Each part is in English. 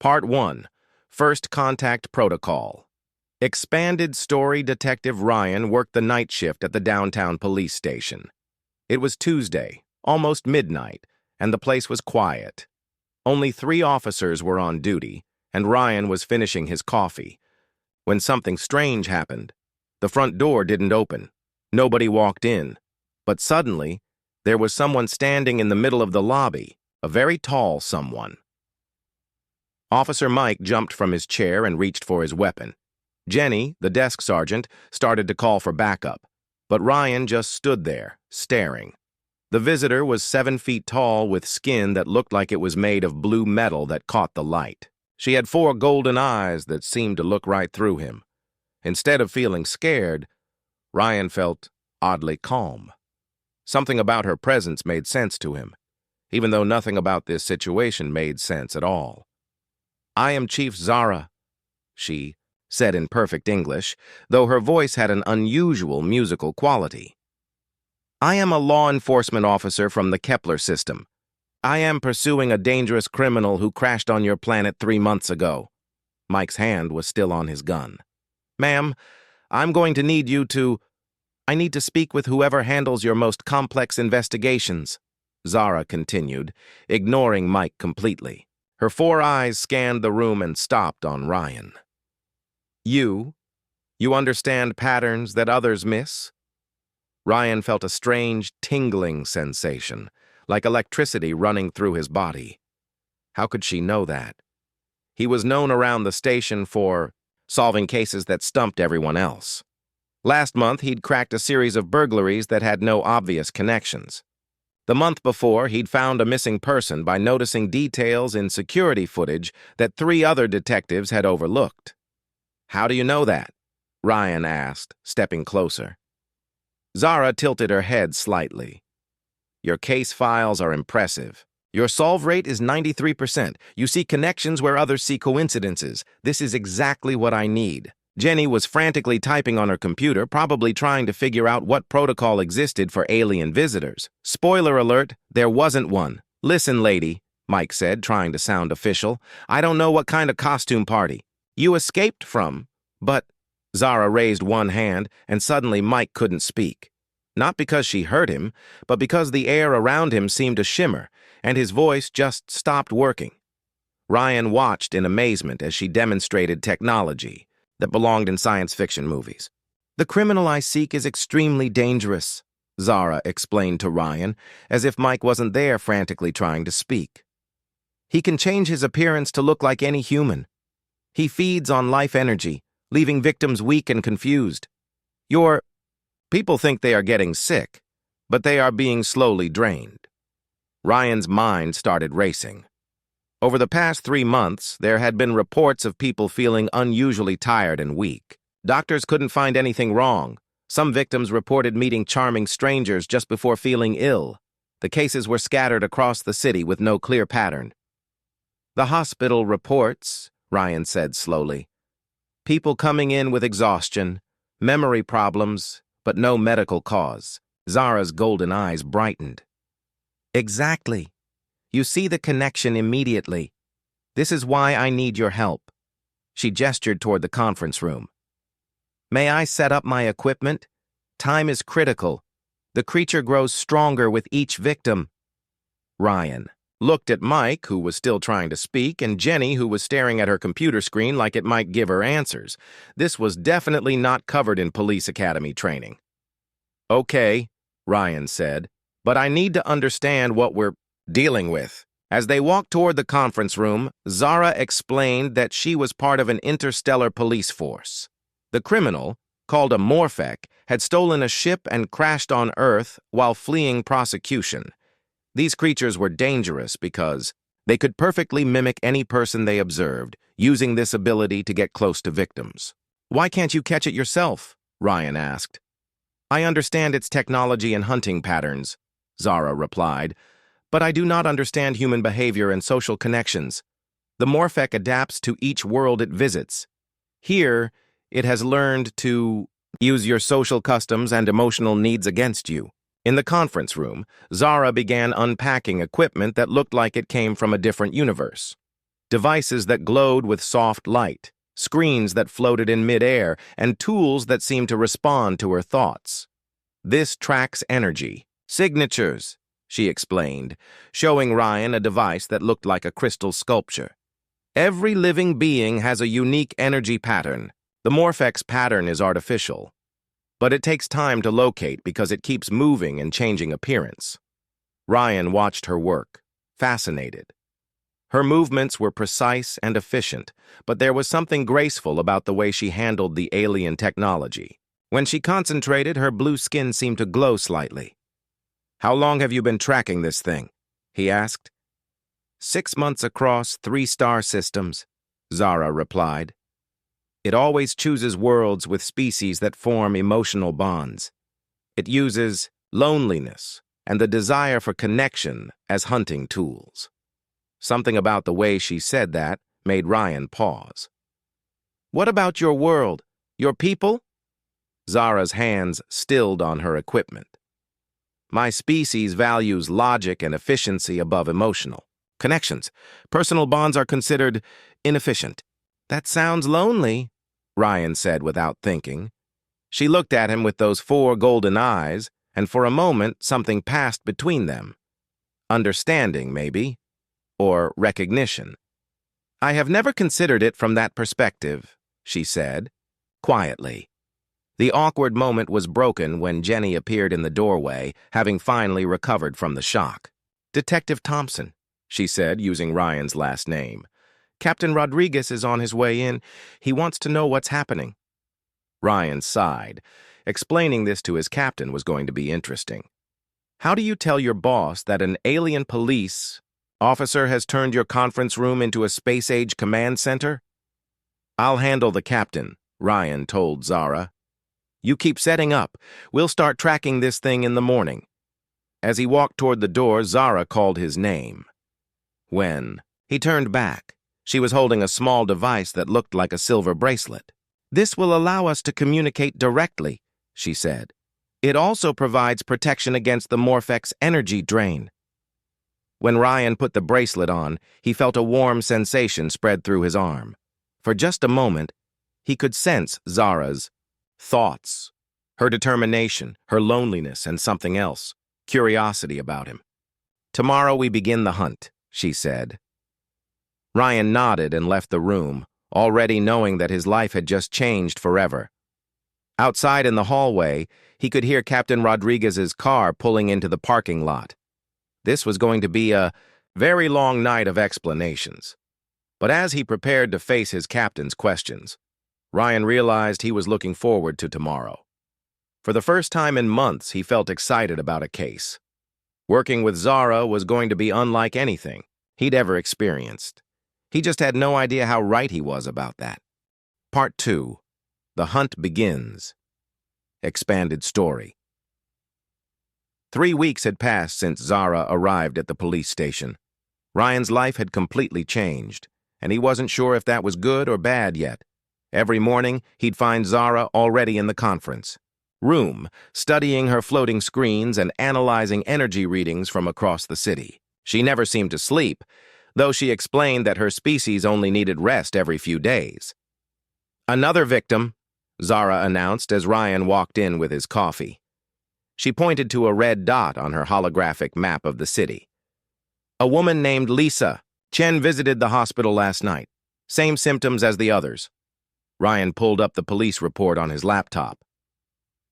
Part 1. First Contact Protocol. Expanded story detective Ryan worked the night shift at the downtown police station. It was Tuesday, almost midnight, and the place was quiet. Only 3 officers were on duty, and Ryan was finishing his coffee, when something strange happened. The front door didn't open. Nobody walked in. But suddenly, there was someone standing in the middle of the lobby, a very tall someone. Officer Mike jumped from his chair and reached for his weapon. Jenny, the desk sergeant, started to call for backup, but Ryan just stood there, staring. The visitor was 7 feet tall with skin that looked like it was made of blue metal that caught the light. She had 4 golden eyes that seemed to look right through him. Instead of feeling scared, Ryan felt oddly calm. Something about her presence made sense to him, even though nothing about this situation made sense at all. "I am Chief Zara," she said in perfect English, though her voice had an unusual musical quality. "I am a law enforcement officer from the Kepler system. I am pursuing a dangerous criminal who crashed on your planet 3 months ago." Mike's hand was still on his gun. "Ma'am, I'm going to need you to... I need to speak with whoever handles your most complex investigations," Zara continued, ignoring Mike completely. Her 4 eyes scanned the room and stopped on Ryan. You understand patterns that others miss?" Ryan felt a strange, tingling sensation, like electricity running through his body. How could she know that? He was known around the station for solving cases that stumped everyone else. Last month, he'd cracked a series of burglaries that had no obvious connections. The month before, he'd found a missing person by noticing details in security footage that 3 other detectives had overlooked. "How do you know that?" Ryan asked, stepping closer. Zara tilted her head slightly. "Your case files are impressive. Your solve rate is 93%. You see connections where others see coincidences. This is exactly what I need." Jenny was frantically typing on her computer, probably trying to figure out what protocol existed for alien visitors. Spoiler alert, there wasn't one. "Listen, lady," Mike said, trying to sound official. "I don't know what kind of costume party you escaped from, but..." Zara raised one hand, and suddenly Mike couldn't speak. Not because she hurt him, but because the air around him seemed to shimmer, and his voice just stopped working. Ryan watched in amazement as she demonstrated technology that belonged in science fiction movies. "The criminal I seek is extremely dangerous," Zara explained to Ryan, as if Mike wasn't there frantically trying to speak. "He can change his appearance to look like any human. He feeds on life energy, leaving victims weak and confused. Your people think they are getting sick, but they are being slowly drained." Ryan's mind started racing. Over the past 3 months, there had been reports of people feeling unusually tired and weak. Doctors couldn't find anything wrong. Some victims reported meeting charming strangers just before feeling ill. The cases were scattered across the city with no clear pattern. "The hospital reports," Ryan said slowly. "People coming in with exhaustion, memory problems, but no medical cause." Zara's golden eyes brightened. "Exactly. You see the connection immediately. This is why I need your help." She gestured toward the conference room. "May I set up my equipment? Time is critical. The creature grows stronger with each victim." Ryan looked at Mike, who was still trying to speak, and Jenny, who was staring at her computer screen like it might give her answers. This was definitely not covered in police academy training. "Okay," Ryan said, "but I need to understand what we're dealing with." As they walked toward the conference room, Zara explained that she was part of an interstellar police force. The criminal, called a Morphec, had stolen a ship and crashed on Earth while fleeing prosecution. These creatures were dangerous because they could perfectly mimic any person they observed, using this ability to get close to victims. "Why can't you catch it yourself?" Ryan asked. "I understand its technology and hunting patterns," Zara replied, "but I do not understand human behavior and social connections. The Morphec adapts to each world it visits. Here, it has learned to use your social customs and emotional needs against you." In the conference room, Zara began unpacking equipment that looked like it came from a different universe. devices that glowed with soft light, screens that floated in midair, and tools that seemed to respond to her thoughts. "This tracks energy. Signatures," she explained, showing Ryan a device that looked like a crystal sculpture. "Every living being has a unique energy pattern. The Morphex pattern is artificial, but it takes time to locate because it keeps moving and changing appearance." Ryan watched her work, fascinated. Her movements were precise and efficient, but there was something graceful about the way she handled the alien technology. When she concentrated, her blue skin seemed to glow slightly. "How long have you been tracking this thing?" he asked. 6 months across 3 star systems, Zara replied. "It always chooses worlds with species that form emotional bonds. It uses loneliness and the desire for connection as hunting tools." Something about the way she said that made Ryan pause. "What about your world? Your people?" Zara's hands stilled on her equipment. "My species values logic and efficiency above emotional connections. Personal bonds are considered inefficient." "That sounds lonely," Ryan said without thinking. She looked at him with those 4 golden eyes, and for a moment something passed between them. Understanding, maybe, or recognition. "I have never considered it from that perspective," she said, quietly. The awkward moment was broken when Jenny appeared in the doorway, having finally recovered from the shock. "Detective Thompson," she said, using Ryan's last name. "Captain Rodriguez is on his way in. He wants to know what's happening." Ryan sighed. Explaining this to his captain was going to be interesting. "How do you tell your boss that an alien police officer has turned your conference room into a space-age command center?" "I'll handle the captain," Ryan told Zara. "You keep setting up. We'll start tracking this thing in the morning." As he walked toward the door, Zara called his name. When he turned back, she was holding a small device that looked like a silver bracelet. "This will allow us to communicate directly," she said. "It also provides protection against the Morphex energy drain." When Ryan put the bracelet on, he felt a warm sensation spread through his arm. For just a moment, he could sense Zara's thoughts, her determination, her loneliness, and something else, curiosity about him. "Tomorrow we begin the hunt," she said. Ryan nodded and left the room, already knowing that his life had just changed forever. Outside in the hallway, he could hear Captain Rodriguez's car pulling into the parking lot. This was going to be a very long night of explanations. But as he prepared to face his captain's questions, Ryan realized he was looking forward to tomorrow. For the first time in months, he felt excited about a case. Working with Zara was going to be unlike anything he'd ever experienced. He just had no idea how right he was about that. Part 2. The Hunt Begins. Expanded Story. 3 weeks had passed since Zara arrived at the police station. Ryan's life had completely changed, and he wasn't sure if that was good or bad yet. Every morning, he'd find Zara already in the conference room, studying her floating screens and analyzing energy readings from across the city. She never seemed to sleep, though she explained that her species only needed rest every few days. "Another victim," Zara announced as Ryan walked in with his coffee. She pointed to a red dot on her holographic map of the city. "A woman named Lisa. Chen visited the hospital last night. Same symptoms as the others." Ryan pulled up the police report on his laptop.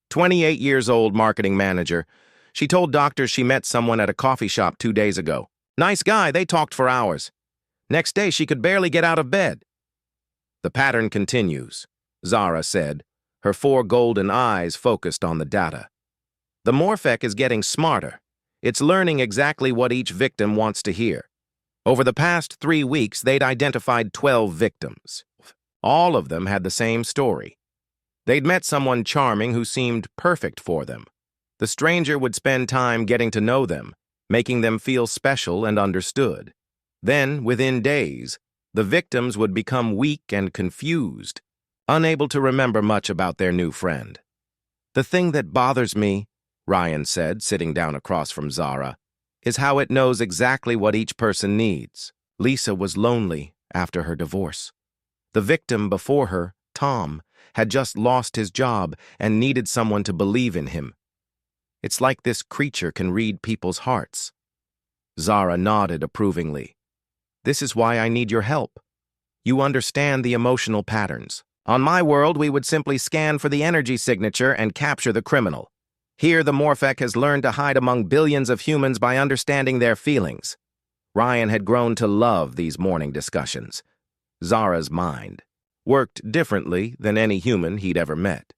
28 years old marketing manager. She told doctors she met someone at a coffee shop 2 days ago. Nice guy, they talked for hours. Next day, she could barely get out of bed. "The pattern continues," Zara said, her 4 golden eyes focused on the data. "The Morphex is getting smarter. It's learning exactly what each victim wants to hear. Over the past 3 weeks, they'd identified 12 victims. All of them had the same story. They'd met someone charming who seemed perfect for them. The stranger would spend time getting to know them, making them feel special and understood. Then, within days, the victims would become weak and confused, unable to remember much about their new friend. "The thing that bothers me," Ryan said, sitting down across from Zara, "is how it knows exactly what each person needs. Lisa was lonely after her divorce. The victim before her, Tom, had just lost his job and needed someone to believe in him. It's like this creature can read people's hearts. Zara nodded approvingly. This is why I need your help. You understand the emotional patterns. On my world, we would simply scan for the energy signature and capture the criminal. Here, the Morphec has learned to hide among billions of humans by understanding their feelings. Ryan had grown to love these morning discussions. Zara's mind worked differently than any human he'd ever met.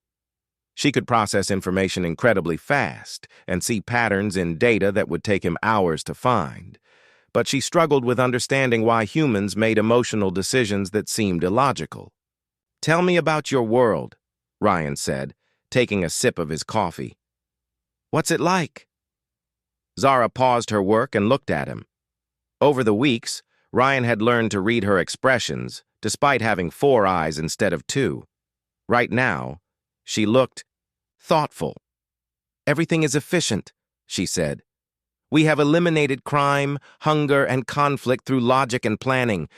She could process information incredibly fast and see patterns in data that would take him hours to find. But she struggled with understanding why humans made emotional decisions that seemed illogical. "Tell me about your world," Ryan said, taking a sip of his coffee. "What's it like?" Zara paused her work and looked at him. Over the weeks, Ryan had learned to read her expressions, despite having 4 eyes instead of 2. Right now, she looked thoughtful. "Everything is efficient," she said. "We have eliminated crime, hunger, and conflict through logic and planning.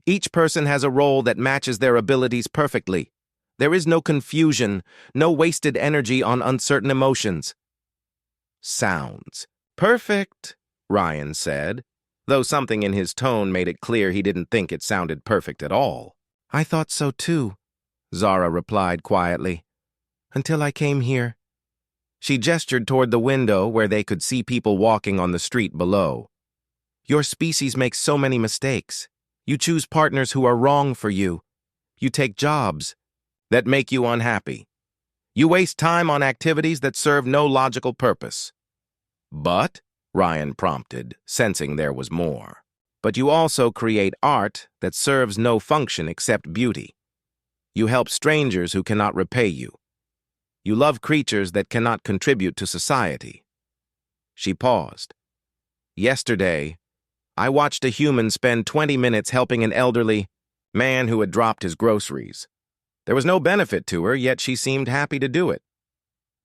Each person has a role that matches their abilities perfectly. There is no confusion, no wasted energy on uncertain emotions." "Sounds perfect," Ryan said, though something in his tone made it clear he didn't think it sounded perfect at all. "I thought so too," Zara replied quietly. "Until I came here." She gestured toward the window where they could see people walking on the street below. "Your species makes so many mistakes. You choose partners who are wrong for you. You take jobs that make you unhappy. You waste time on activities that serve no logical purpose." "But," Ryan prompted, sensing there was more, "but you also create art that serves no function except beauty. You help strangers who cannot repay you. You love creatures that cannot contribute to society." She paused. "Yesterday, I watched a human spend 20 minutes helping an elderly man who had dropped his groceries. There was no benefit to her, yet she seemed happy to do it."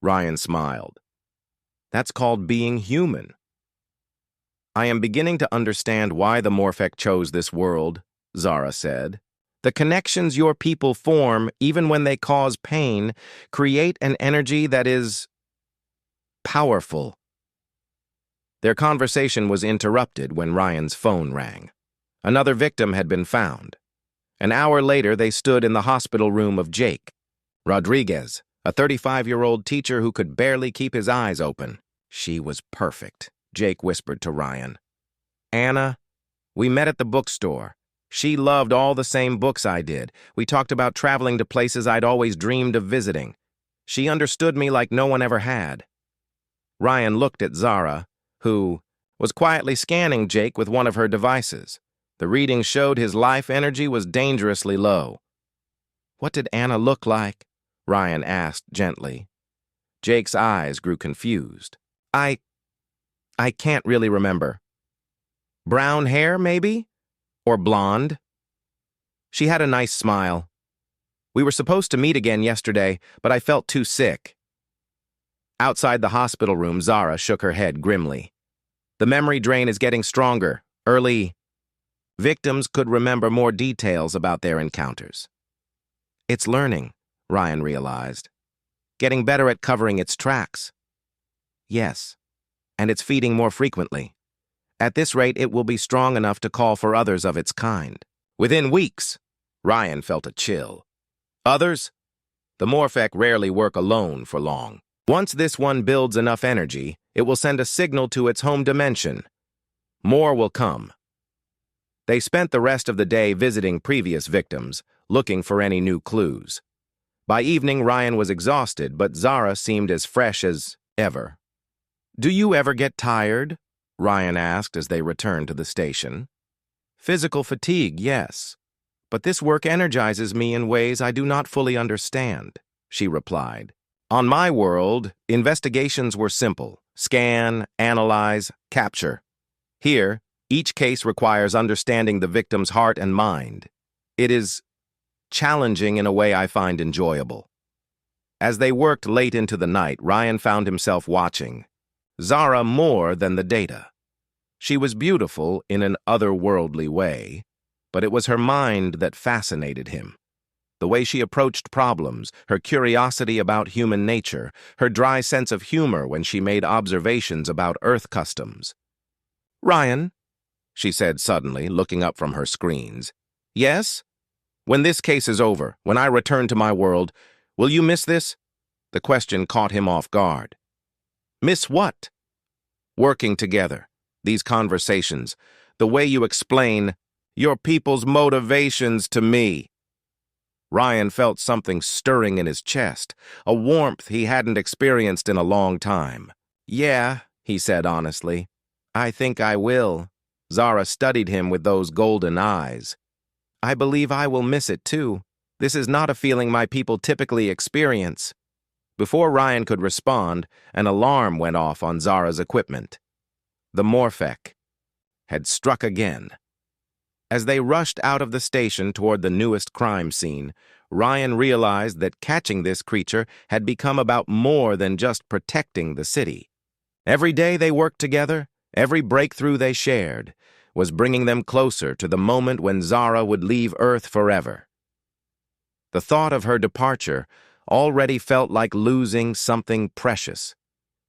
Ryan smiled. "That's called being human." "I am beginning to understand why the Morphec chose this world," Zara said. "The connections your people form, even when they cause pain, create an energy that is powerful." Their conversation was interrupted when Ryan's phone rang. Another victim had been found. An hour later, they stood in the hospital room of Jake Rodriguez, a 35-year-old teacher who could barely keep his eyes open. "She was perfect," Jake whispered to Ryan. "Anna, we met at the bookstore. She loved all the same books I did. We talked about traveling to places I'd always dreamed of visiting. She understood me like no one ever had." Ryan looked at Zara, who was quietly scanning Jake with one of her devices. The reading showed his life energy was dangerously low. "What did Anna look like?" Ryan asked gently. Jake's eyes grew confused. I can't really remember. Brown hair, maybe? Or blonde?" She had a nice smile. "We were supposed to meet again yesterday, but I felt too sick." Outside the hospital room, Zara shook her head grimly. "The memory drain is getting stronger. Early victims could remember more details about their encounters." "It's learning," Ryan realized. "Getting better at covering its tracks." "Yes, and it's feeding more frequently. At this rate, it will be strong enough to call for others of its kind." Within weeks, Ryan felt a chill. Others? The Morphec rarely work alone for long. Once this one builds enough energy, it will send a signal to its home dimension. More will come. They spent the rest of the day visiting previous victims, looking for any new clues. By evening, Ryan was exhausted, but Zara seemed as fresh as ever. "Do you ever get tired?" Ryan asked as they returned to the station. "Physical fatigue, yes. But this work energizes me in ways I do not fully understand," she replied. "On my world, investigations were simple. Scan, analyze, capture. Here, each case requires understanding the victim's heart and mind. It is challenging in a way I find enjoyable." As they worked late into the night, Ryan found himself watching Zara more than the data. She was beautiful in an otherworldly way, but it was her mind that fascinated him. The way she approached problems, her curiosity about human nature, her dry sense of humor when she made observations about Earth customs. "Ryan," she said suddenly, looking up from her screens. "Yes? When this case is over, when I return to my world, will you miss this?" The question caught him off guard. "Miss what?" "Working together, these conversations, the way you explain your people's motivations to me." Ryan felt something stirring in his chest, a warmth he hadn't experienced in a long time. "Yeah," he said honestly. "I think I will." Zara studied him with those golden eyes. "I believe I will miss it too. This is not a feeling my people typically experience." Before Ryan could respond, an alarm went off on Zara's equipment. The Morphek had struck again. As they rushed out of the station toward the newest crime scene, Ryan realized that catching this creature had become about more than just protecting the city. Every day they worked together, every breakthrough they shared, was bringing them closer to the moment when Zara would leave Earth forever. The thought of her departure already felt like losing something precious,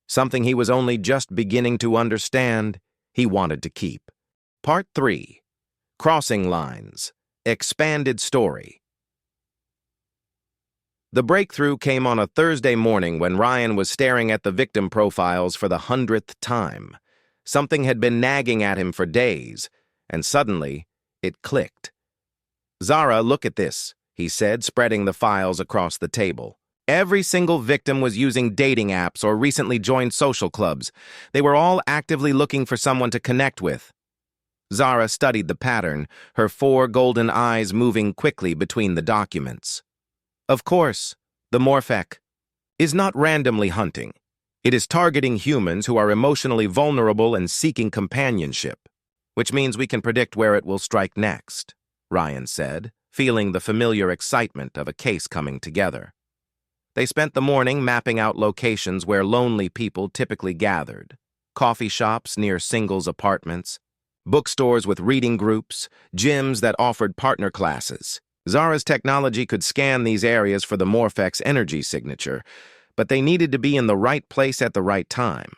something he was only just beginning to understand he wanted to keep. Part 3. Crossing Lines. Expanded Story. The breakthrough came on a Thursday morning when Ryan was staring at the victim profiles for the 100th time. Something had been nagging at him for days, and suddenly, it clicked. "Zara, look at this," he said, spreading the files across the table. Every single victim was using dating apps or recently joined social clubs. They were all actively looking for someone to connect with. Zara studied the pattern, her 4 golden eyes moving quickly between the documents. Of course, the Morphek is not randomly hunting. It is targeting humans who are emotionally vulnerable and seeking companionship, which means we can predict where it will strike next, Ryan said, feeling the familiar excitement of a case coming together. They spent the morning mapping out locations where lonely people typically gathered: coffee shops near singles' apartments, bookstores with reading groups, gyms that offered partner classes. Zara's technology could scan these areas for the Morphek's energy signature, but they needed to be in the right place at the right time.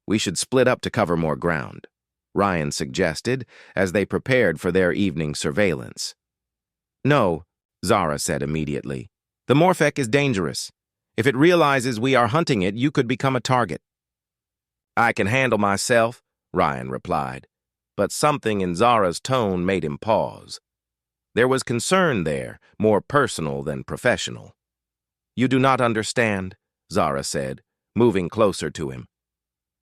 "We should split up to cover more ground," Ryan suggested as they prepared for their evening surveillance. "No," Zara said immediately. "The Morphek is dangerous. If it realizes we are hunting it, you could become a target." "I can handle myself," Ryan replied, but something in Zara's tone made him pause. There was concern there, more personal than professional. "You do not understand," Zara said, moving closer to him.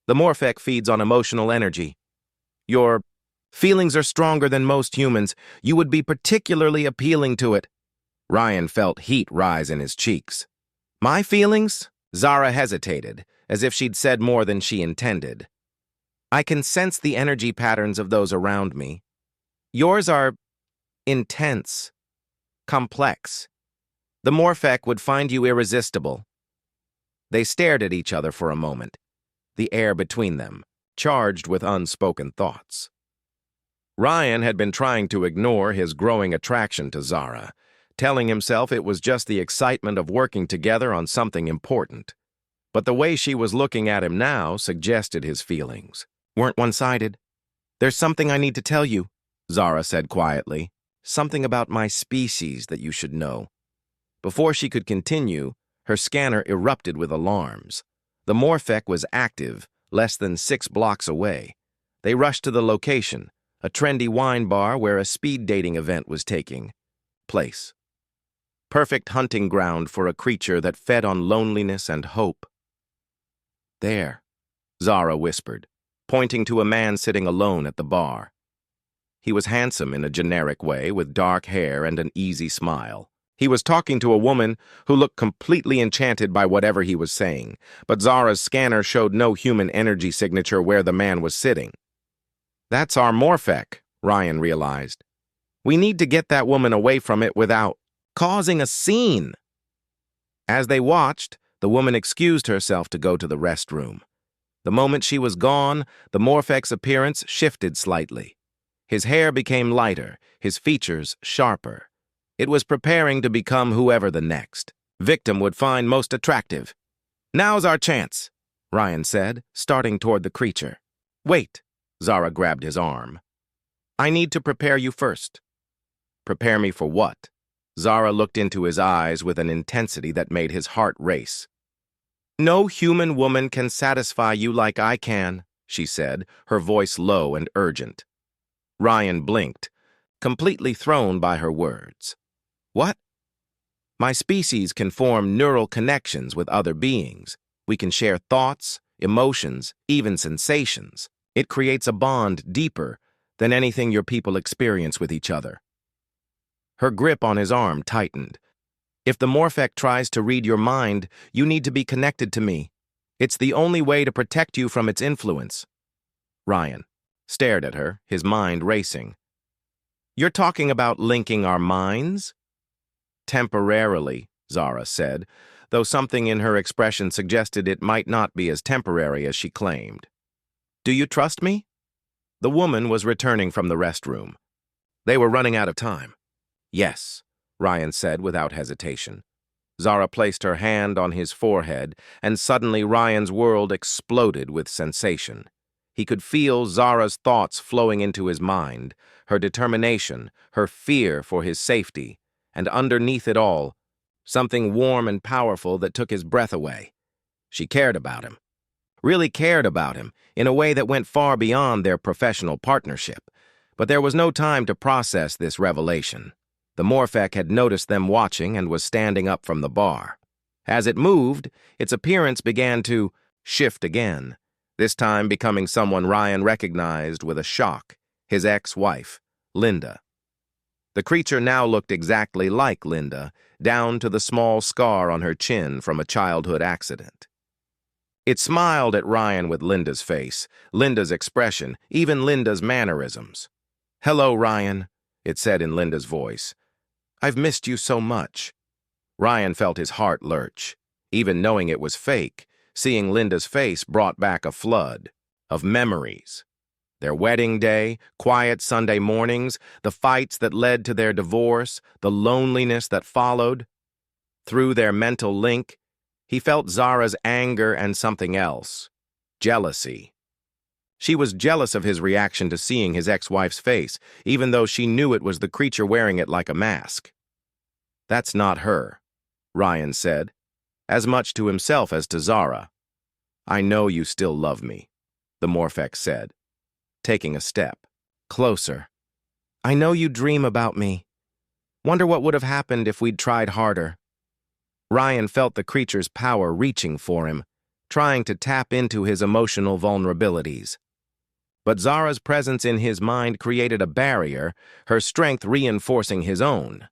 "The Morphek feeds on emotional energy. Your feelings are stronger than most humans. You would be particularly appealing to it." Ryan felt heat rise in his cheeks. "My feelings?" Zara hesitated, as if she'd said more than she intended. "I can sense the energy patterns of those around me. Yours are intense, complex. The Morphek would find you irresistible." They stared at each other for a moment, the air between them charged with unspoken thoughts. Ryan had been trying to ignore his growing attraction to Zara, telling himself it was just the excitement of working together on something important. But the way she was looking at him now suggested his feelings weren't one-sided. "There's something I need to tell you," Zara said quietly. "Something about my species that you should know." Before she could continue, her scanner erupted with alarms. The Morphek was active, less than 6 blocks away. They rushed to the location, a trendy wine bar where a speed dating event was taking place. Perfect hunting ground for a creature that fed on loneliness and hope. "There," Zara whispered, pointing to a man sitting alone at the bar. He was handsome in a generic way, with dark hair and an easy smile. He was talking to a woman who looked completely enchanted by whatever he was saying, but Zara's scanner showed no human energy signature where the man was sitting. "That's our Morphek," Ryan realized. "We need to get that woman away from it without causing a scene." As they watched, the woman excused herself to go to the restroom. The moment she was gone, the Morphek's appearance shifted slightly. His hair became lighter, his features sharper. It was preparing to become whoever the next victim would find most attractive. "Now's our chance," Ryan said, starting toward the creature. "Wait," Zara grabbed his arm. "I need to prepare you first." "Prepare me for what?" Zara looked into his eyes with an intensity that made his heart race. "No human woman can satisfy you like I can," she said, her voice low and urgent. Ryan blinked, completely thrown by her words. "What?" "My species can form neural connections with other beings. We can share thoughts, emotions, even sensations. It creates a bond deeper than anything your people experience with each other." Her grip on his arm tightened. "If the Morphec tries to read your mind, you need to be connected to me. It's the only way to protect you from its influence." Ryan stared at her, his mind racing. "You're talking about linking our minds?" "Temporarily," Zara said, though something in her expression suggested it might not be as temporary as she claimed. "Do you trust me?" The woman was returning from the restroom. They were running out of time. "Yes," Ryan said without hesitation. Zara placed her hand on his forehead, and suddenly Ryan's world exploded with sensation. He could feel Zara's thoughts flowing into his mind, her determination, her fear for his safety, and underneath it all, something warm and powerful that took his breath away. She cared about him, really cared about him, in a way that went far beyond their professional partnership. But there was no time to process this revelation. The Morphec had noticed them watching and was standing up from the bar. As it moved, its appearance began to shift again, this time becoming someone Ryan recognized with a shock, his ex-wife, Linda. The creature now looked exactly like Linda, down to the small scar on her chin from a childhood accident. It smiled at Ryan with Linda's face, Linda's expression, even Linda's mannerisms. "Hello, Ryan," it said in Linda's voice. "I've missed you so much." Ryan felt his heart lurch. Even knowing it was fake, seeing Linda's face brought back a flood of memories. Their wedding day, quiet Sunday mornings, the fights that led to their divorce, the loneliness that followed. Through their mental link, he felt Zara's anger and something else, jealousy. She was jealous of his reaction to seeing his ex-wife's face, even though she knew it was the creature wearing it like a mask. "That's not her," Ryan said, as much to himself as to Zara. "I know you still love me," the Morphec said, taking a step closer. "I know you dream about me. Wonder what would have happened if we'd tried harder." Ryan felt the creature's power reaching for him, trying to tap into his emotional vulnerabilities. But Zara's presence in his mind created a barrier, her strength reinforcing his own.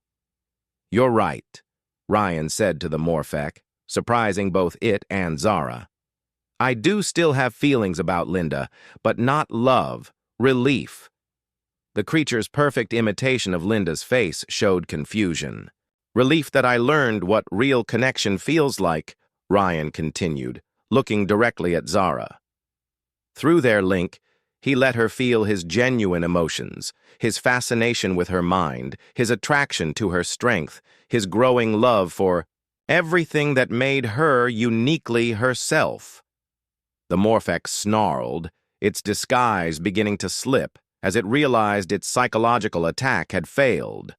"You're right," Ryan said to the Morphec, surprising both it and Zara. "I do still have feelings about Linda, but not love, relief." The creature's perfect imitation of Linda's face showed confusion. "Relief that I learned what real connection feels like," Ryan continued, looking directly at Zara. Through their link, he let her feel his genuine emotions, his fascination with her mind, his attraction to her strength, his growing love for everything that made her uniquely herself. The Morphec snarled, its disguise beginning to slip as it realized its psychological attack had failed.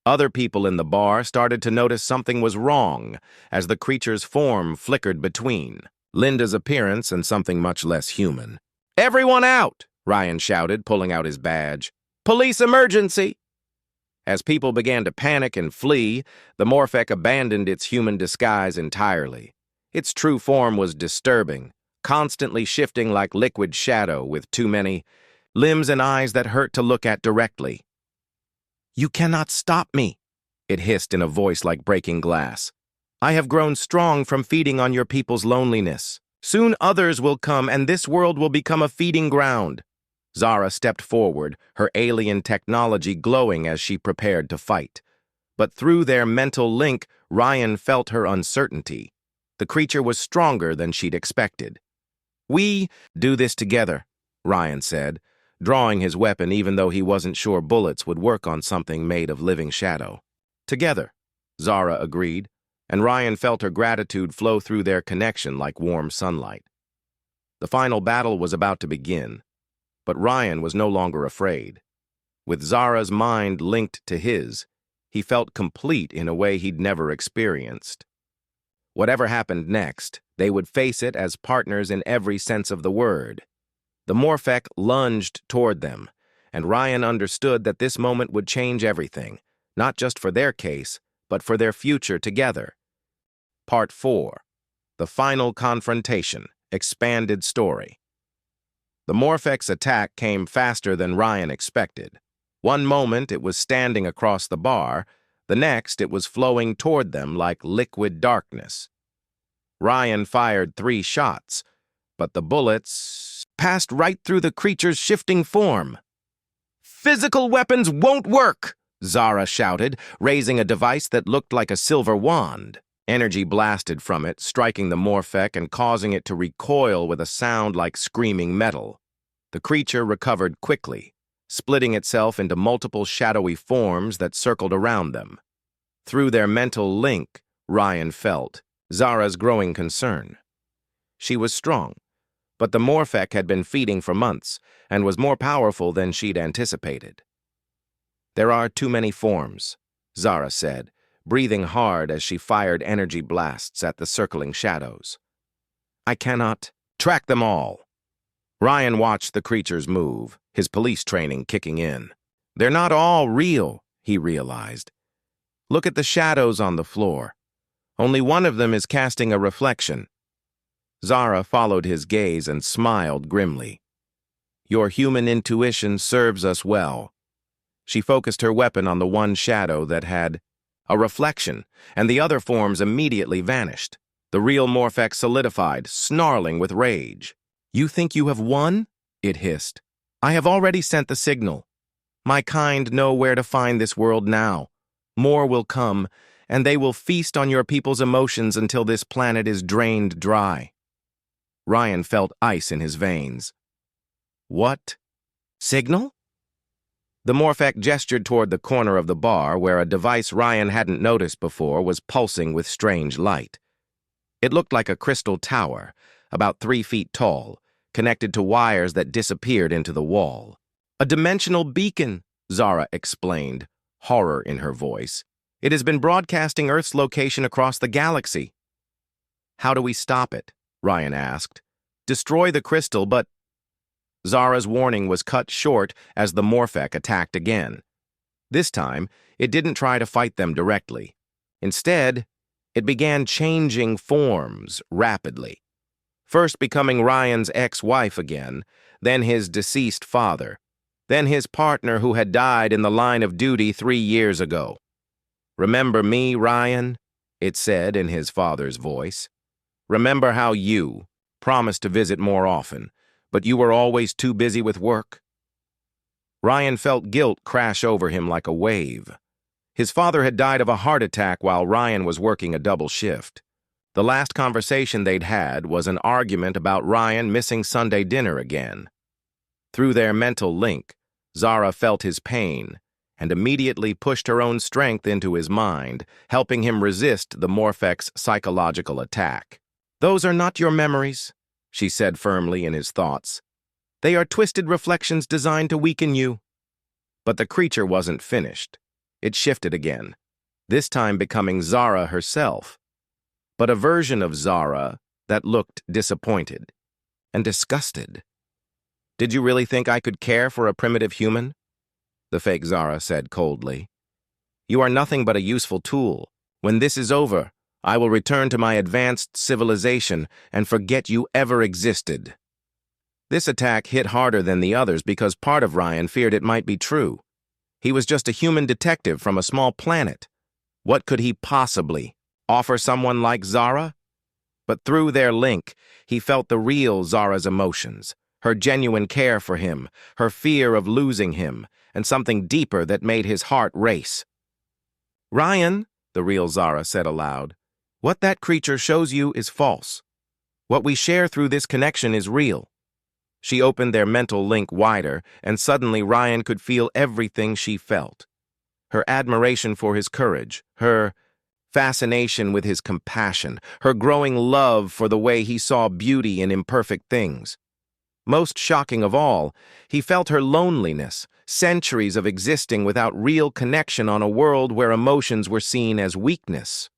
Other people in the bar started to notice something was wrong as the creature's form flickered between Linda's appearance and something much less human. "Everyone out!" Ryan shouted, pulling out his badge. "Police emergency!" As people began to panic and flee, the Morphec abandoned its human disguise entirely. Its true form was disturbing, constantly shifting like liquid shadow with too many limbs and eyes that hurt to look at directly. "You cannot stop me," it hissed in a voice like breaking glass. "I have grown strong from feeding on your people's loneliness. Soon others will come and this world will become a feeding ground." Zara stepped forward, her alien technology glowing as she prepared to fight. But through their mental link, Ryan felt her uncertainty. The creature was stronger than she'd expected. "We do this together," Ryan said, drawing his weapon even though he wasn't sure bullets would work on something made of living shadow. Together, Zara agreed, and Ryan felt her gratitude flow through their connection like warm sunlight. The final battle was about to begin, but Ryan was no longer afraid. With Zara's mind linked to his, he felt complete in a way he'd never experienced. Whatever happened next, they would face it as partners in every sense of the word. The Morpheck lunged toward them, and Ryan understood that this moment would change everything, not just for their case, but for their future together. Part 4. The Final Confrontation, Expanded Story. The Morpheck's attack came faster than Ryan expected. One moment it was standing across the bar, the next it was flowing toward them like liquid darkness. Ryan fired 3 shots, but the bullets passed right through the creature's shifting form. "Physical weapons won't work!" Zara shouted, raising a device that looked like a silver wand. Energy blasted from it, striking the Morpheck and causing it to recoil with a sound like screaming metal. The creature recovered quickly, splitting itself into multiple shadowy forms that circled around them. Through their mental link, Ryan felt Zara's growing concern. She was strong, but the Morpheck had been feeding for months and was more powerful than she'd anticipated. "There are too many forms," Zara said, breathing hard as she fired energy blasts at the circling shadows. "I cannot track them all." Ryan watched the creatures move, his police training kicking in. "They're not all real," he realized. "Look at the shadows on the floor. Only one of them is casting a reflection." Zara followed his gaze and smiled grimly. "Your human intuition serves us well." She focused her weapon on the one shadow that had a reflection, and the other forms immediately vanished. The real Morpheck solidified, snarling with rage. "You think you have won?" it hissed. "I have already sent the signal. My kind know where to find this world now. More will come, and they will feast on your people's emotions until this planet is drained dry." Ryan felt ice in his veins. "What? Signal?" The Morpheck gestured toward the corner of the bar where a device Ryan hadn't noticed before was pulsing with strange light. It looked like a crystal tower, about 3 feet tall, connected to wires that disappeared into the wall. "A dimensional beacon," Zara explained, horror in her voice. "It has been broadcasting Earth's location across the galaxy." "How do we stop it?" Ryan asked. "Destroy the crystal, but—" Zara's warning was cut short as the Morpheck attacked again. This time, it didn't try to fight them directly. Instead, it began changing forms rapidly. First becoming Ryan's ex-wife again, then his deceased father, then his partner who had died in the line of duty 3 years ago. "Remember me, Ryan?" it said in his father's voice. "Remember how you promised to visit more often, but you were always too busy with work?" Ryan felt guilt crash over him like a wave. His father had died of a heart attack while Ryan was working a double shift. The last conversation they'd had was an argument about Ryan missing Sunday dinner again. Through their mental link, Zara felt his pain and immediately pushed her own strength into his mind, helping him resist the Morpheck's psychological attack. "Those are not your memories," she said firmly in his thoughts. "They are twisted reflections designed to weaken you." But the creature wasn't finished. It shifted again, this time becoming Zara herself, but a version of Zara that looked disappointed and disgusted. "Did you really think I could care for a primitive human?" the fake Zara said coldly. "You are nothing but a useful tool. When this is over, I will return to my advanced civilization and forget you ever existed." This attack hit harder than the others because part of Ryan feared it might be true. He was just a human detective from a small planet. What could he possibly offer someone like Zara? But through their link, he felt the real Zara's emotions, her genuine care for him, her fear of losing him, and something deeper that made his heart race. "Ryan," the real Zara said aloud, "what that creature shows you is false. What we share through this connection is real." She opened their mental link wider, and suddenly Ryan could feel everything she felt. Her admiration for his courage, her fascination with his compassion, her growing love for the way he saw beauty in imperfect things. Most shocking of all, he felt her loneliness, centuries of existing without real connection on a world where emotions were seen as weakness.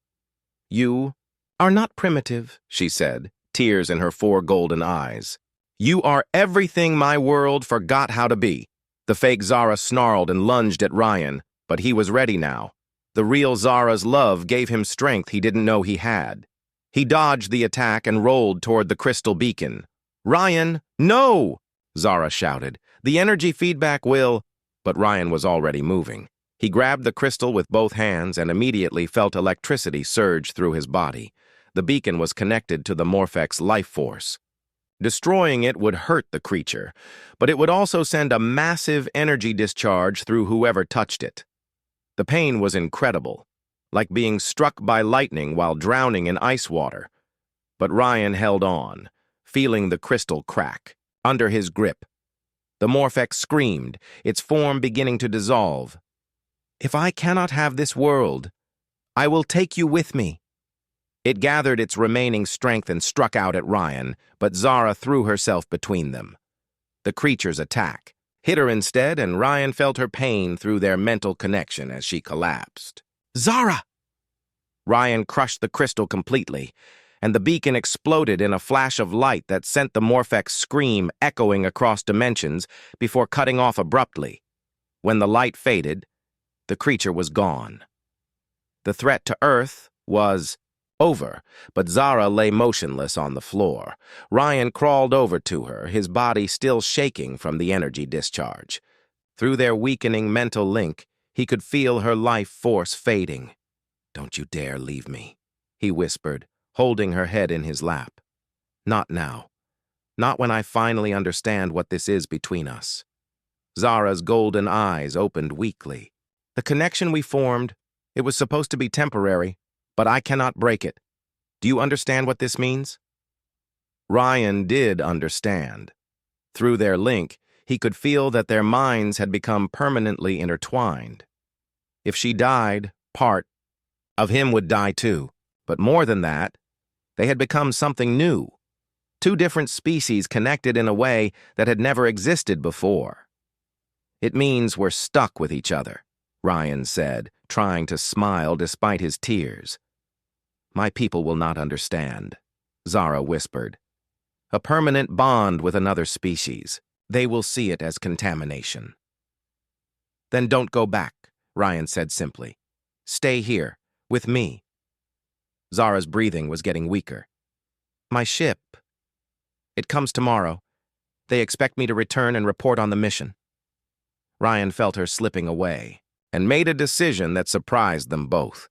"You are not primitive," she said, tears in her 4 golden eyes. "You are everything my world forgot how to be." The fake Zara snarled and lunged at Ryan, but he was ready now. The real Zara's love gave him strength he didn't know he had. He dodged the attack and rolled toward the crystal beacon. "Ryan, no!" Zara shouted. "The energy feedback will—" But Ryan was already moving. He grabbed the crystal with both hands and immediately felt electricity surge through his body. The beacon was connected to the Morphec's life force. Destroying it would hurt the creature, but it would also send a massive energy discharge through whoever touched it. The pain was incredible, like being struck by lightning while drowning in ice water. But Ryan held on, feeling the crystal crack under his grip. The Morphec screamed, its form beginning to dissolve. "If I cannot have this world, I will take you with me." It gathered its remaining strength and struck out at Ryan, but Zara threw herself between them. The creature's attack hit her instead, and Ryan felt her pain through their mental connection as she collapsed. "Zara!" Ryan crushed the crystal completely, and the beacon exploded in a flash of light that sent the Morphec's scream echoing across dimensions before cutting off abruptly. When the light faded, the creature was gone. The threat to Earth was over, but Zara lay motionless on the floor. Ryan crawled over to her, his body still shaking from the energy discharge. Through their weakening mental link, he could feel her life force fading. "Don't you dare leave me," he whispered, holding her head in his lap. "Not now. Not when I finally understand what this is between us." Zara's golden eyes opened weakly. "The connection we formed, it was supposed to be temporary, but I cannot break it. Do you understand what this means?" Ryan did understand. Through their link, he could feel that their minds had become permanently intertwined. If she died, part of him would die too. But more than that, they had become something new. 2 different species connected in a way that had never existed before. "It means we're stuck with each other," Ryan said, trying to smile despite his tears. "My people will not understand," Zara whispered. "A permanent bond with another species. They will see it as contamination." "Then don't go back," Ryan said simply. "Stay here, with me." Zara's breathing was getting weaker. "My ship. It comes tomorrow. They expect me to return and report on the mission." Ryan felt her slipping away and made a decision that surprised them both.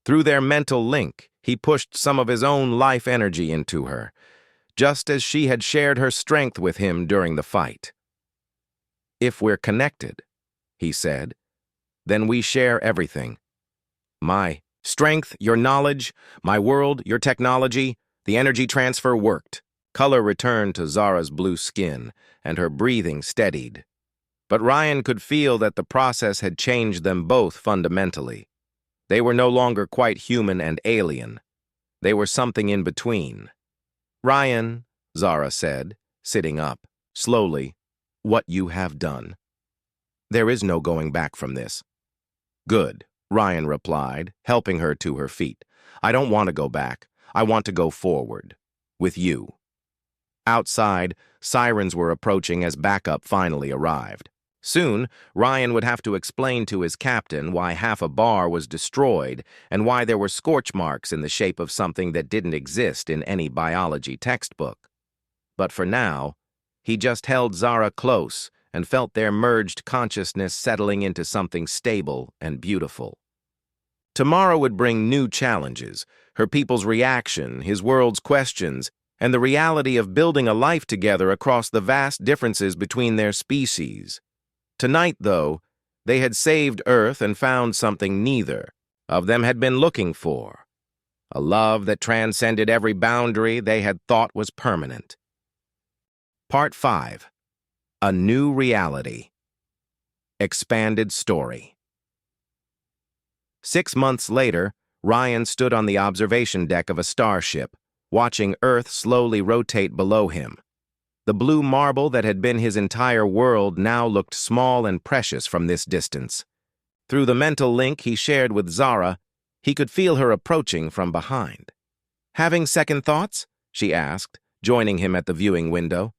Through their mental link, he pushed some of his own life energy into her, just as she had shared her strength with him during the fight. "If we're connected," he said, "then we share everything. My strength, your knowledge, my world, your technology." The energy transfer worked. Color returned to Zara's blue skin, and her breathing steadied. But Ryan could feel that the process had changed them both fundamentally. They were no longer quite human and alien. They were something in between. "Ryan," Zara said, sitting up, slowly, "what you have done. There is no going back from this." "Good," Ryan replied, helping her to her feet. "I don't want to go back. I want to go forward. With you." Outside, sirens were approaching as backup finally arrived. Soon, Ryan would have to explain to his captain why half a bar was destroyed and why there were scorch marks in the shape of something that didn't exist in any biology textbook. But for now, he just held Zara close and felt their merged consciousness settling into something stable and beautiful. Tomorrow would bring new challenges, her people's reaction, his world's questions, and the reality of building a life together across the vast differences between their species. Tonight, though, they had saved Earth and found something neither of them had been looking for. A love that transcended every boundary they had thought was permanent. Part 5. A New Reality. Expanded Story. 6 months later, Ryan stood on the observation deck of a starship, watching Earth slowly rotate below him. The blue marble that had been his entire world now looked small and precious from this distance. Through the mental link he shared with Zara, he could feel her approaching from behind. "Having second thoughts?" she asked, joining him at the viewing window.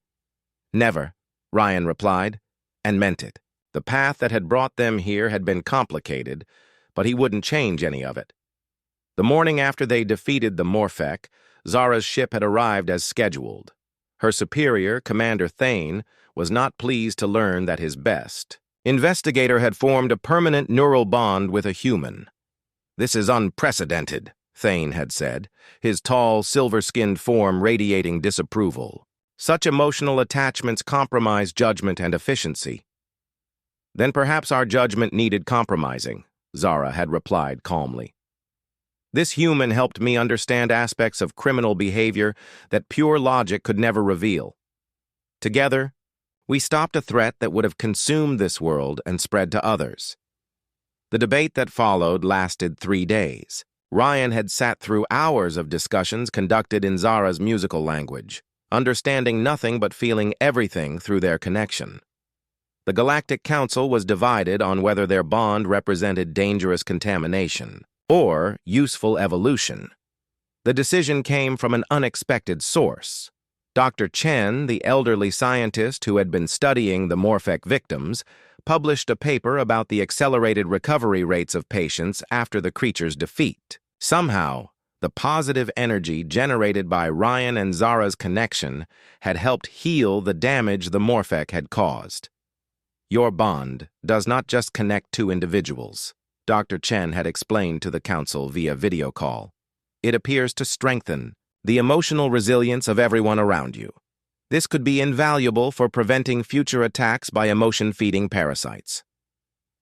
"Never," Ryan replied, and meant it. The path that had brought them here had been complicated, but he wouldn't change any of it. The morning after they defeated the Morpheck, Zara's ship had arrived as scheduled. Her superior, Commander Thane, was not pleased to learn that his best investigator had formed a permanent neural bond with a human. "This is unprecedented," Thane had said, his tall, silver-skinned form radiating disapproval. "Such emotional attachments compromise judgment and efficiency." "Then perhaps our judgment needed compromising," Zara had replied calmly. "This human helped me understand aspects of criminal behavior that pure logic could never reveal. Together, we stopped a threat that would have consumed this world and spread to others." The debate that followed lasted 3 days. Ryan had sat through hours of discussions conducted in Zara's musical language, understanding nothing but feeling everything through their connection. The Galactic Council was divided on whether their bond represented dangerous contamination or useful evolution. The decision came from an unexpected source. Dr. Chen, the elderly scientist who had been studying the Morpheck victims, published a paper about the accelerated recovery rates of patients after the creature's defeat. Somehow, the positive energy generated by Ryan and Zara's connection had helped heal the damage the Morpheck had caused. "Your bond does not just connect two individuals," Dr. Chen had explained to the council via video call. "It appears to strengthen the emotional resilience of everyone around you. This could be invaluable for preventing future attacks by emotion-feeding parasites."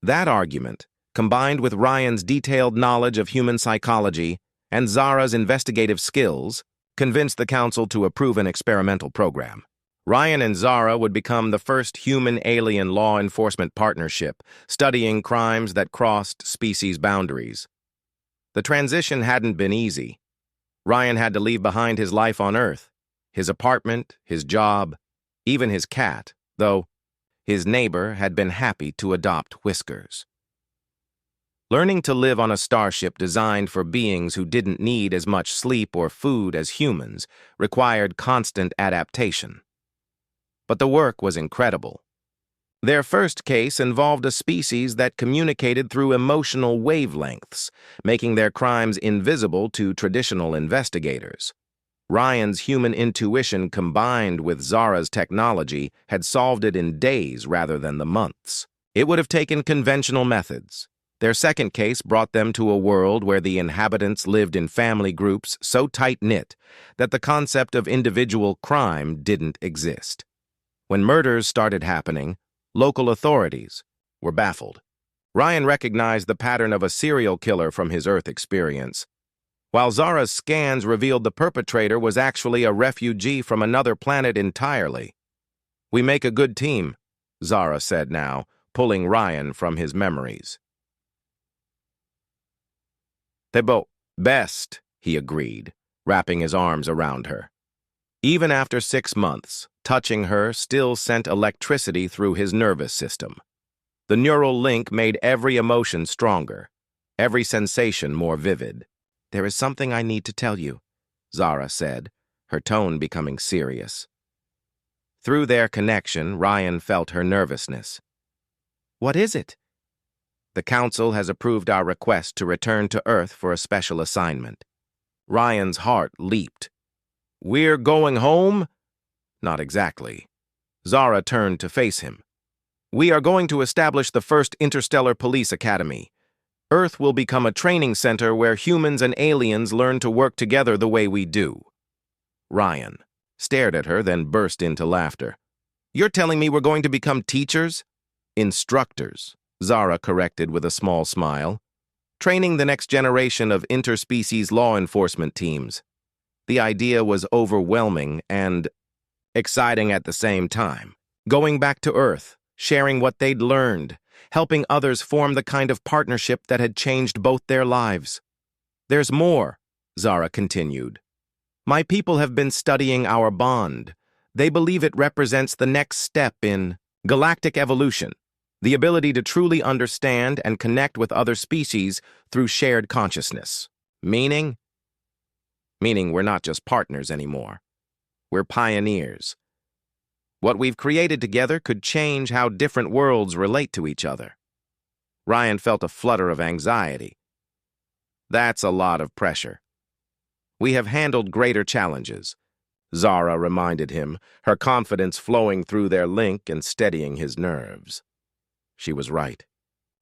That argument, combined with Ryan's detailed knowledge of human psychology and Zara's investigative skills, convinced the council to approve an experimental program. Ryan and Zara would become the first human-alien law enforcement partnership, studying crimes that crossed species boundaries. The transition hadn't been easy. Ryan had to leave behind his life on Earth, his apartment, his job, even his cat, though his neighbor had been happy to adopt Whiskers. Learning to live on a starship designed for beings who didn't need as much sleep or food as humans required constant adaptation. But the work was incredible. Their first case involved a species that communicated through emotional wavelengths, making their crimes invisible to traditional investigators. Ryan's human intuition combined with Zara's technology had solved it in days rather than the months. It would have taken conventional methods. Their second case brought them to a world where the inhabitants lived in family groups so tight-knit that the concept of individual crime didn't exist. When murders started happening, local authorities were baffled. Ryan recognized the pattern of a serial killer from his Earth experience, while Zara's scans revealed the perpetrator was actually a refugee from another planet entirely. "We make a good team," Zara said now, pulling Ryan from his memories. "They both best," he agreed, wrapping his arms around her. Even after 6 months, touching her still sent electricity through his nervous system. The neural link made every emotion stronger, every sensation more vivid. "There is something I need to tell you," Zara said, her tone becoming serious. Through their connection, Ryan felt her nervousness. "What is it?" "The council has approved our request to return to Earth for a special assignment." Ryan's heart leaped. "We're going home?" "Not exactly." Zara turned to face him. "We are going to establish the first interstellar police academy. Earth will become a training center where humans and aliens learn to work together the way we do." Ryan stared at her, then burst into laughter. "You're telling me we're going to become teachers?" "Instructors," Zara corrected with a small smile. "Training the next generation of interspecies law enforcement teams." The idea was overwhelming and exciting at the same time. Going back to Earth, sharing what they'd learned, helping others form the kind of partnership that had changed both their lives. There's more, Zara continued. My people have been studying our bond. They believe it represents the next step in galactic evolution, the ability to truly understand and connect with other species through shared consciousness. Meaning we're not just partners anymore. We're pioneers. What we've created together could change how different worlds relate to each other. Ryan felt a flutter of anxiety. That's a lot of pressure. We have handled greater challenges, Zara reminded him, her confidence flowing through their link and steadying his nerves. She was right.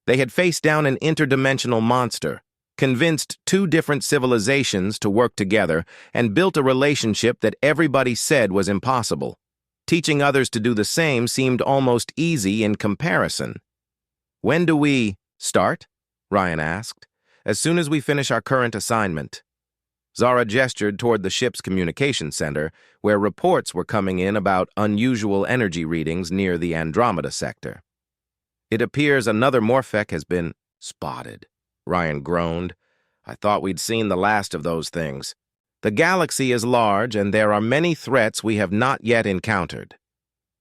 They had faced down an interdimensional monster, convinced two different civilizations to work together, and built a relationship that everybody said was impossible. Teaching others to do the same seemed almost easy in comparison. When do we start? Ryan asked. As soon as we finish our current assignment. Zara gestured toward the ship's communication center, where reports were coming in about unusual energy readings near the Andromeda sector. It appears another Morphic has been spotted, Ryan groaned. I thought we'd seen the last of those things. The galaxy is large, and there are many threats we have not yet encountered.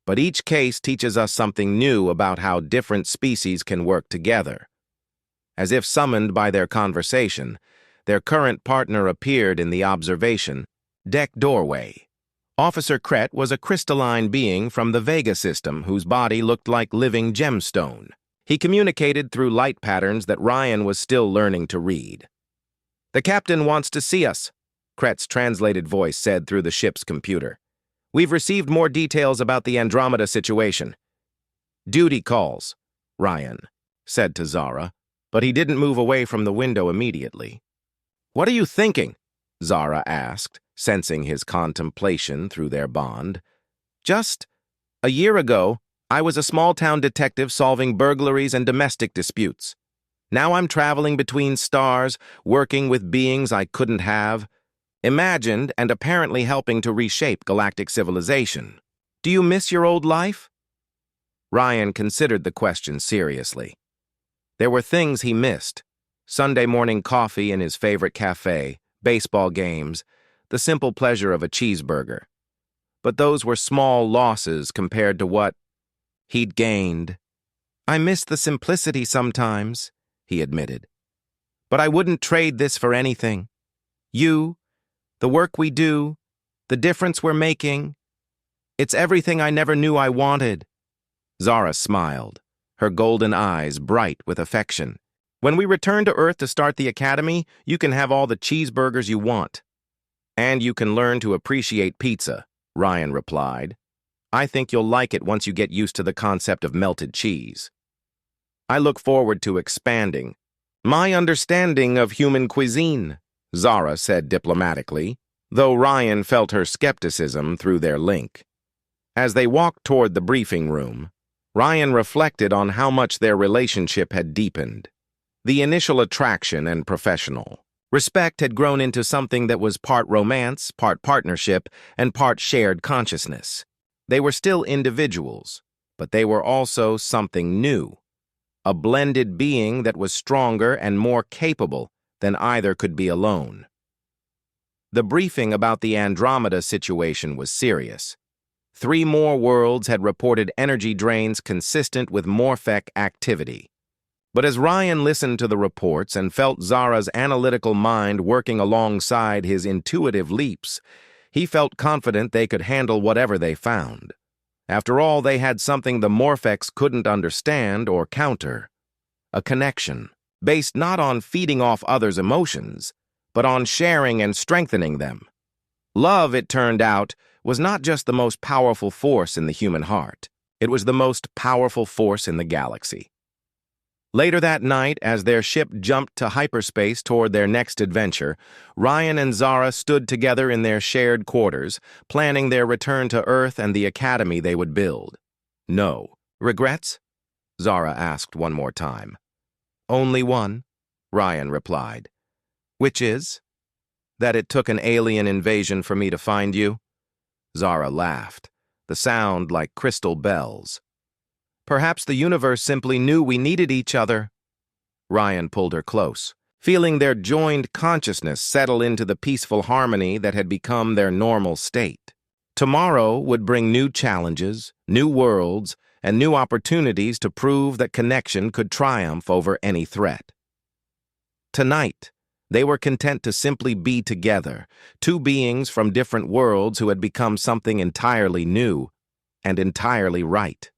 But each case teaches us something new about how different species can work together. As if summoned by their conversation, their current partner appeared in the observation deck doorway. Officer Kret was a crystalline being from the Vega system whose body looked like living gemstone. He communicated through light patterns that Ryan was still learning to read. The captain wants to see us, Kret's translated voice said through the ship's computer. We've received more details about the Andromeda situation. Duty calls, Ryan said to Zara, but he didn't move away from the window immediately. What are you thinking? Zara asked, sensing his contemplation through their bond. Just a year ago, I was a small-town detective solving burglaries and domestic disputes. Now I'm traveling between stars, working with beings I couldn't have, imagined and apparently helping to reshape galactic civilization. Do you miss your old life? Ryan considered the question seriously. There were things he missed. Sunday morning coffee in his favorite cafe, baseball games, the simple pleasure of a cheeseburger. But those were small losses compared to what he'd gained. I miss the simplicity sometimes, he admitted. But I wouldn't trade this for anything. You, the work we do, the difference we're making. It's everything I never knew I wanted. Zara smiled, her golden eyes bright with affection. When we return to Earth to start the academy, you can have all the cheeseburgers you want. And you can learn to appreciate pizza, Ryan replied. I think you'll like it once you get used to the concept of melted cheese. I look forward to expanding my understanding of human cuisine, Zara said diplomatically, though Ryan felt her skepticism through their link. As they walked toward the briefing room, Ryan reflected on how much their relationship had deepened. The initial attraction and professional respect had grown into something that was part romance, part partnership, and part shared consciousness. They were still individuals, but they were also something new, a blended being that was stronger and more capable than either could be alone. The briefing about the Andromeda situation was serious. 3 more worlds had reported energy drains consistent with Morphic activity. But as Ryan listened to the reports and felt Zara's analytical mind working alongside his intuitive leaps, he felt confident they could handle whatever they found. After all, they had something the Morphics couldn't understand or counter. A connection, based not on feeding off others' emotions, but on sharing and strengthening them. Love, it turned out, was not just the most powerful force in the human heart. It was the most powerful force in the galaxy. Later that night, as their ship jumped to hyperspace toward their next adventure, Ryan and Zara stood together in their shared quarters, planning their return to Earth and the academy they would build. No. Regrets? Zara asked one more time. Only one, Ryan replied. Which is? That it took an alien invasion for me to find you? Zara laughed, the sound like crystal bells. Perhaps the universe simply knew we needed each other. Ryan pulled her close, feeling their joined consciousness settle into the peaceful harmony that had become their normal state. Tomorrow would bring new challenges, new worlds, and new opportunities to prove that connection could triumph over any threat. Tonight, they were content to simply be together, two beings from different worlds who had become something entirely new and entirely right.